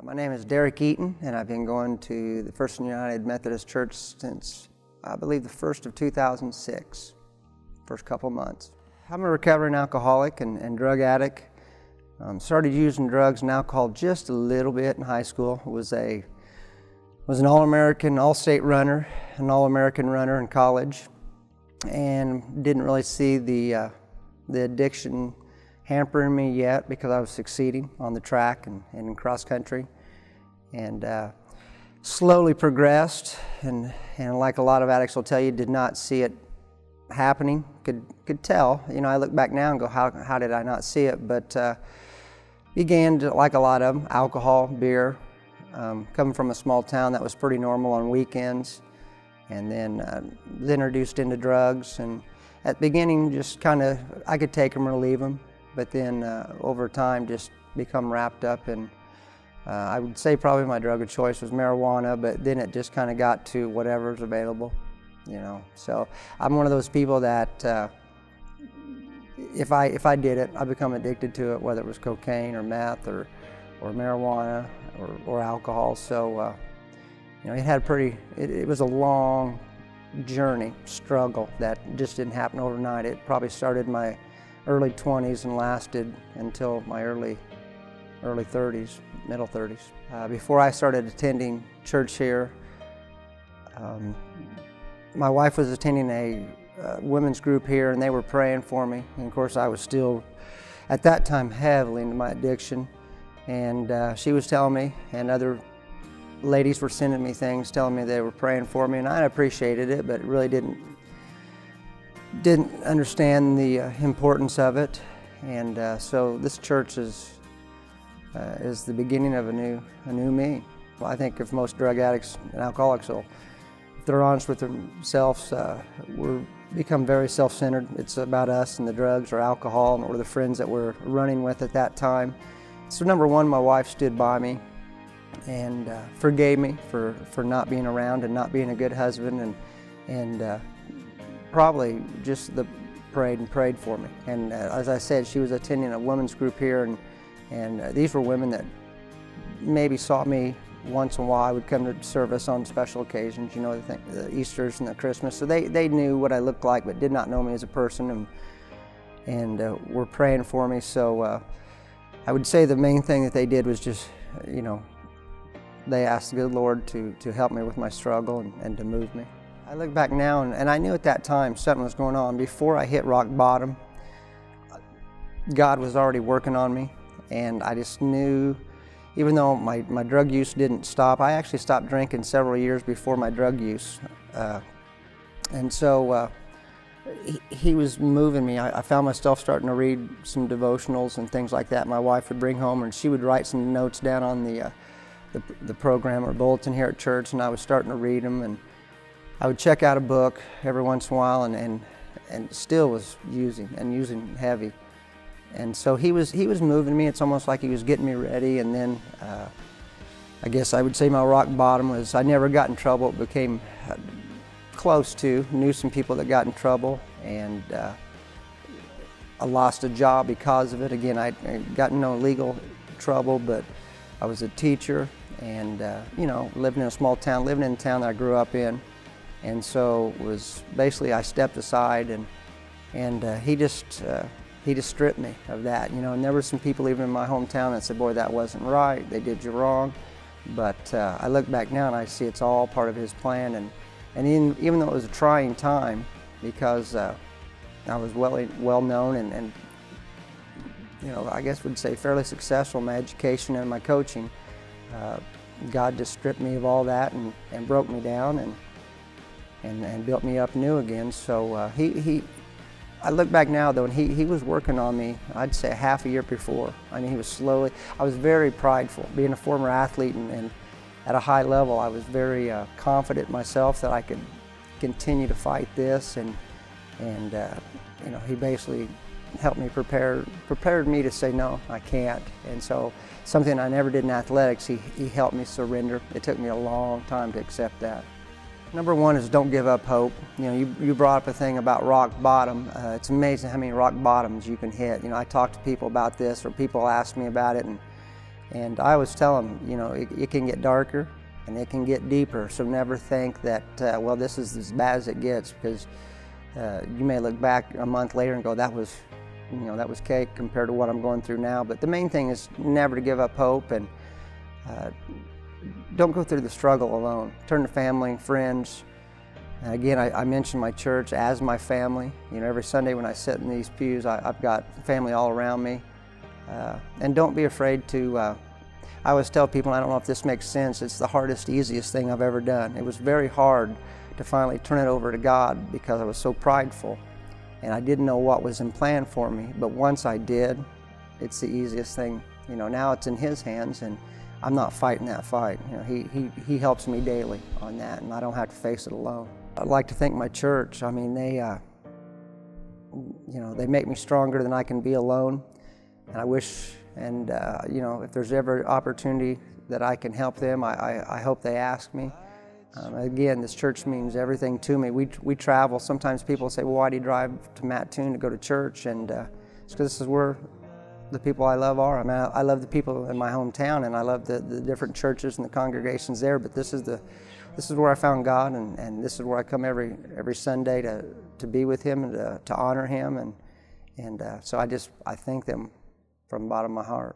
My name is Derik, and I've been going to the First United Methodist Church since, I believe, the 1st of 2006, first couple months. I'm a recovering alcoholic and drug addict. Started using drugs and alcohol just a little bit in high school. Was an All-American, All-State runner, an All-American runner in college, and didn't really see the addiction hampering me yet because I was succeeding on the track and in cross country, and slowly progressed, and like a lot of addicts will tell you, did not see it happening. Could tell, you know, I look back now and go, how did I not see it? But began to, like a lot of them, alcohol, beer, coming from a small town that was pretty normal on weekends, and then was introduced into drugs, and at the beginning just kind of, I could take them or leave them, but then over time just become wrapped up in, I would say probably my drug of choice was marijuana, but then it just kind of got to whatever's available, you know. So I'm one of those people that if I did it, I become addicted to it, whether it was cocaine or meth or marijuana or alcohol. So you know, it was a long journey, struggle that just didn't happen overnight. It probably started in my early 20s and lasted until my early 30s, middle 30s. Before I started attending church here, my wife was attending a women's group here, and they were praying for me. And of course, I was still, at that time, heavily into my addiction. And she was telling me, and other ladies were sending me things telling me they were praying for me, and I appreciated it, but really didn't understand the importance of it. And so this church is the beginning of a new me. Well, I think if most drug addicts and alcoholics will, if they're honest with themselves, we're become very self-centered. It's about us and the drugs or alcohol or the friends that we're running with at that time. So number one, my wife stood by me and forgave me for not being around and not being a good husband, and probably just prayed for me. And as I said, she was attending a women's group here, and these were women that maybe saw me once in a while. I would come to service on special occasions, you know, the Easters and the Christmas. So they knew what I looked like, but did not know me as a person, and were praying for me. So I would say the main thing that they did was just, you know, they asked the good Lord to help me with my struggle and to move me. I look back now, and I knew at that time something was going on. Before I hit rock bottom, God was already working on me, and I just knew, even though my drug use didn't stop, I actually stopped drinking several years before my drug use. And so he was moving me. I found myself starting to read some devotionals and things like that my wife would bring home, and she would write some notes down on the program or bulletin here at church, and I was starting to read them, and I would check out a book every once in a while, and still was using heavy. And so he was moving me. It's almost like he was getting me ready. And then I guess I would say my rock bottom was, I never got in trouble. It became close to, knew some people that got in trouble, and I lost a job because of it. Again, I got in no legal trouble, but I was a teacher, and you know, living in a small town, living in the town that I grew up in. And so was basically, I stepped aside, and he just stripped me of that, you know. And there were some people even in my hometown that said, boy, that wasn't right, they did you wrong. But I look back now and I see it's all part of his plan, and even though it was a trying time, because I was well known and you know, I guess would say fairly successful in my education and my coaching, God just stripped me of all that and broke me down and built me up new again. So I look back now though, and he was working on me, I'd say half a year before. I mean, he was slowly, I was very prideful. Being a former athlete and at a high level, I was very confident in myself that I could continue to fight this, and you know, he basically helped me prepared me to say, no, I can't. And so something I never did in athletics, he helped me surrender. It took me a long time to accept that. Number one is don't give up hope. You know, you brought up a thing about rock bottom. It's amazing how many rock bottoms you can hit. You know, I talk to people about this, or people ask me about it, And I always tell them, you know, it can get darker and it can get deeper, so never think that, well, this is as bad as it gets, because you may look back a month later and go, that was, you know, that was cake compared to what I'm going through now. But the main thing is never to give up hope, and don't go through the struggle alone. Turn to family, friends. Again, I mention my church as my family. You know, every Sunday when I sit in these pews, I've got family all around me. And don't be afraid to, I always tell people, I don't know if this makes sense, it's the hardest, easiest thing I've ever done. It was very hard to finally turn it over to God because I was so prideful and I didn't know what was in plan for me. But once I did, it's the easiest thing. You know, now it's in His hands, and I'm not fighting that fight. You know, He helps me daily on that, and I don't have to face it alone. I'd like to thank my church. I mean, they, you know, they make me stronger than I can be alone. And I wish, and you know, if there's ever opportunity that I can help them, I hope they ask me. Again, this church means everything to me. We travel. Sometimes people say, well, why do you drive to Mattoon to go to church? And it's because this is where the people I love are. I mean, I love the people in my hometown, and I love the different churches and the congregations there, but this is where I found God, and this is where I come every Sunday to be with Him and to honor Him, and so I thank them from the bottom of my heart.